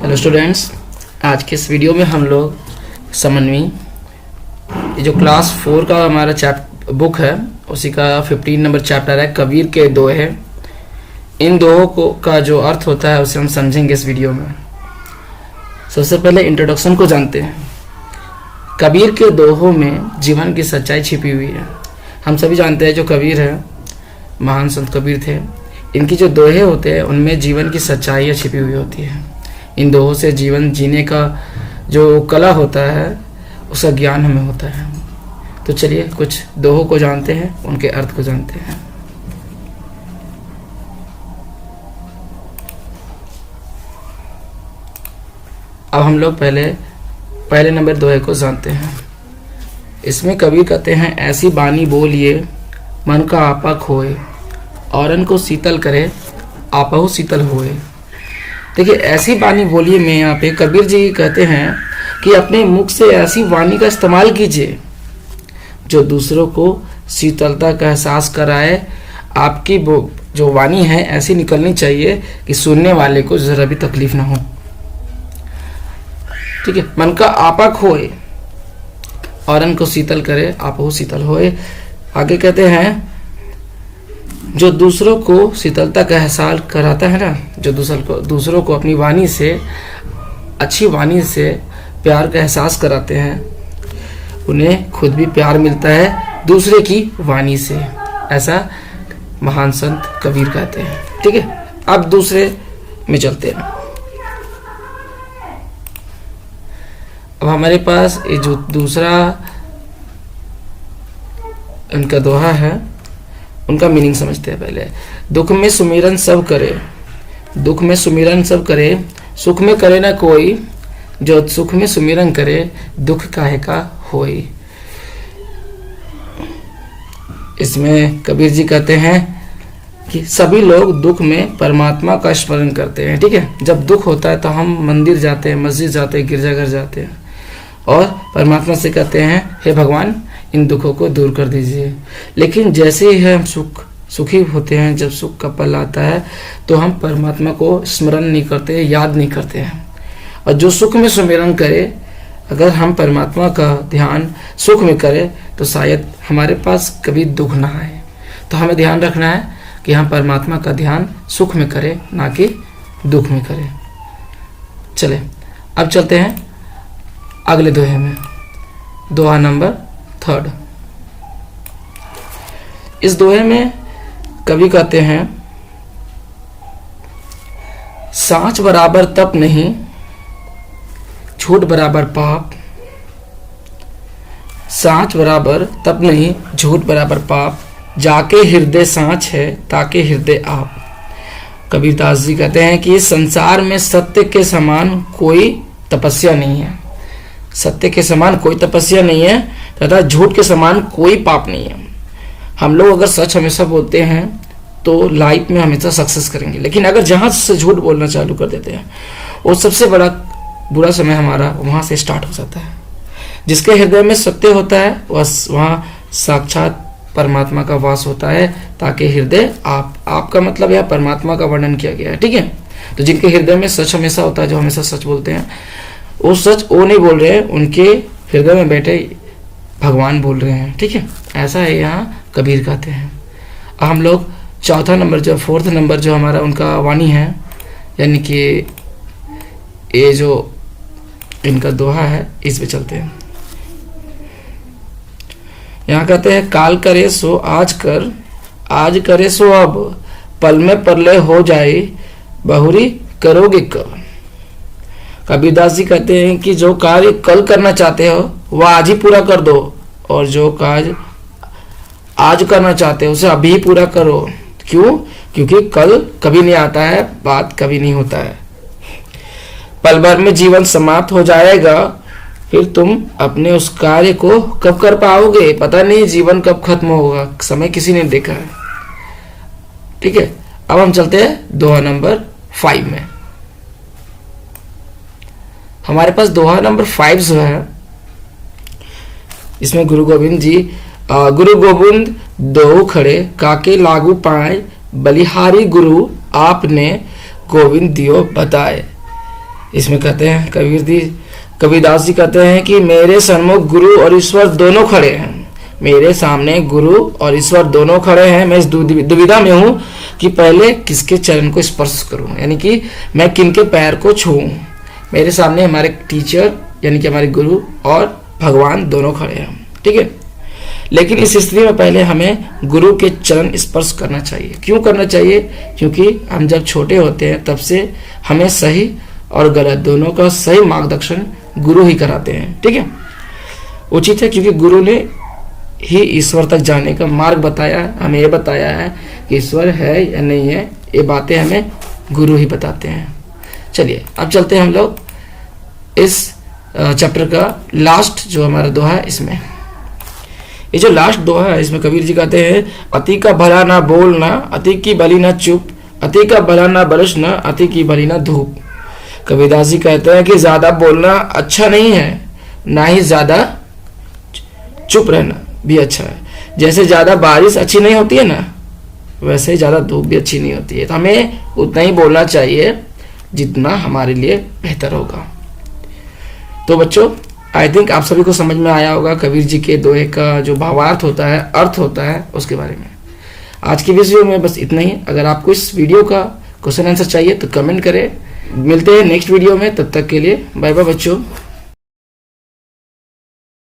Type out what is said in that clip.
Hello students, आज के इस वीडियो में हम लोग समन्वी, ये जो क्लास 4 का हमारा बुक है उसी का 15 नंबर चैप्टर है कबीर के दोहे। इन दोहों को का जो अर्थ होता है उसे हम समझेंगे इस वीडियो में। सबसे पहले इंट्रोडक्शन को जानते हैं। कबीर के दोहों में जीवन की सच्चाई छिपी हुई है। हम सभी जानते हैं जो कबीर है, महान संत कबीर थे। इनकी जो दोहे होते हैं उनमें जीवन की सच्चाइयाँ छिपी हुई होती है। इन दोहों से जीवन जीने का जो कला होता है उसका ज्ञान हमें होता है। तो चलिए कुछ दोहों को जानते हैं, उनके अर्थ को जानते हैं। अब हम लोग पहले नंबर दोहे को जानते हैं। इसमें कबीर कहते हैं, ऐसी बानी बोलिए मन का आपा खोए, औरन को शीतल करे आपहु शीतल होए। देखिए, ऐसी वाणी बोलिए में यहाँ पे कबीर जी कहते हैं कि अपने मुख से ऐसी वाणी का इस्तेमाल कीजिए जो दूसरों को शीतलता का एहसास कराए। आपकी वो जो वाणी है ऐसी निकलनी चाहिए कि सुनने वाले को जरा भी तकलीफ ना हो। ठीक है, मन का आपा खोए औरन को शीतल करे आपहु शीतल होए। आगे कहते हैं, जो दूसरों को शीतलता का एहसास कराता है ना, जो दूसरों को अपनी वाणी से, अच्छी वाणी से प्यार का एहसास कराते हैं, उन्हें खुद भी प्यार मिलता है दूसरे की वाणी से। ऐसा महान संत कबीर कहते हैं। ठीक है, अब दूसरे में चलते हैं। अब हमारे पास ये जो दूसरा इनका दोहा है उनका मीनिंग समझते हैं पहले। दुख में सुमिरन सब करे, दुख में सुमिरन सब करे, सुख में करे ना कोई, जो सुख में सुमिरन करे दुख काहे का होई। इसमें कबीर जी कहते हैं कि सभी लोग दुख में परमात्मा का स्मरण करते हैं। ठीक है, जब दुख होता है तो हम मंदिर जाते हैं, मस्जिद जाते हैं, गिरजाघर जाते हैं और परमात्मा से कहते हैं, हे भगवान इन दुखों को दूर कर दीजिए। लेकिन जैसे ही हम सुखी होते हैं, जब सुख का पल आता है तो हम परमात्मा को स्मरण नहीं करते, याद नहीं करते हैं। और जो सुख में सुमिरन करे, अगर हम परमात्मा का ध्यान सुख में करें तो शायद हमारे पास कभी दुख ना आए। तो हमें ध्यान रखना है कि हम परमात्मा का ध्यान सुख में करें, ना कि दुख में करें। चले अब चलते हैं अगले दोहे में। दोहा नंबर 3। इस दोहे में कवि कहते हैं, सांच बराबर तप नहीं, झूठ बराबर पाप। सांच बराबर तप नहीं, झूठ बराबर पाप, जाके हृदय सांच है ताके हृदय आप। कबीरदास जी कहते हैं कि संसार में सत्य के समान कोई तपस्या नहीं है, सत्य के समान कोई तपस्या नहीं है तथा झूठ के समान कोई पाप नहीं है। हम लोग अगर सच हमेशा बोलते हैं तो लाइफ में हमेशा सक्सेस करेंगे, लेकिन अगर जहां से झूठ बोलना चालू कर देते हैं वो सबसे बड़ा बुरा समय हमारा वहां से स्टार्ट हो जाता है। जिसके हृदय में सत्य होता है वहां साक्षात परमात्मा का वास होता है, ताकि हृदय आपका मतलब यह परमात्मा का वर्णन किया गया है। ठीक है, तो जिनके हृदय में सच हमेशा होता है, जो हमेशा सच बोलते हैं, वो सच वो नहीं बोल रहे हैं, उनके हृदय में बैठे भगवान बोल रहे हैं। ठीक है, ऐसा है यहाँ कबीर कहते हैं। हम लोग चौथा नंबर जो 4th नंबर जो हमारा उनका वाणी है, यानी कि ये जो इनका दोहा है, इस पे चलते हैं। यहाँ कहते हैं, काल करे सो आज कर, आज करे सो अब, पल में प्रलय हो जाए बहुरी करोगे कब। कबीरदास जी कहते हैं कि जो कार्य कल करना चाहते हो वह आज ही पूरा कर दो, और जो कार्य आज करना चाहते हो उसे अभी ही पूरा करो। क्यों? क्योंकि कल कभी नहीं आता है, बात कभी नहीं होता है। पल भर में जीवन समाप्त हो जाएगा, फिर तुम अपने उस कार्य को कब कर पाओगे पता नहीं, जीवन कब खत्म होगा, समय किसी ने देखा है। ठीक है, अब हम चलते हैं दोहा नंबर 5 में। हमारे पास दोहा नंबर 5 जो है, इसमें गुरु गोविंद दो खड़े काके लागू पाए, बलिहारी गुरु आपने गोविंद दियो बताए। इसमें कहते हैं कबीरदास जी कहते हैं कि मेरे सन्मुख गुरु और ईश्वर दोनों खड़े हैं। मेरे सामने गुरु और ईश्वर दोनों खड़े हैं। मैं इस दुविधा में हूं कि पहले किसके चरण को स्पर्श करूं, यानी कि मैं किनके पैर को छूऊं। मेरे सामने हमारे टीचर यानी कि हमारे गुरु और भगवान दोनों खड़े हैं, ठीक है। लेकिन इस स्थिति में पहले हमें गुरु के चरण स्पर्श करना चाहिए। क्यों करना चाहिए? क्योंकि हम जब छोटे होते हैं तब से हमें सही और गलत दोनों का सही मार्गदर्शन गुरु ही कराते हैं, ठीक है। उचित है, क्योंकि गुरु ने ही ईश्वर तक जाने का मार्ग बताया है। हमें ये बताया है कि ईश्वर है या नहीं है, ये बातें हमें गुरु ही बताते हैं। चलिए अब चलते हैं हम लोग इस चैप्टर का लास्ट जो हमारा दोहा है इसमें। ये जो लास्ट दोहा है इसमें कबीर जी कहते हैं, अति का भला ना बोलना, अति की भली ना चुप, अति का भला ना बरसना, अति की भली ना धूप। कबीरदास जी कहते हैं कि ज्यादा बोलना अच्छा नहीं है, ना ही ज्यादा चुप रहना भी अच्छा है। जैसे ज्यादा बारिश अच्छी नहीं होती है ना, वैसे ही ज्यादा धूप भी अच्छी नहीं होती है। तो हमें उतना ही बोलना चाहिए जितना हमारे लिए बेहतर होगा। तो बच्चों, आई थिंक आप सभी को समझ में आया होगा कबीर जी के दोहे का जो भावार्थ होता है, अर्थ होता है, उसके बारे में। आज की वीडियो में बस इतना ही। अगर आपको इस वीडियो का क्वेश्चन आंसर चाहिए तो कमेंट करें। मिलते हैं नेक्स्ट वीडियो में, तब तक के लिए बाय बाय बच्चों।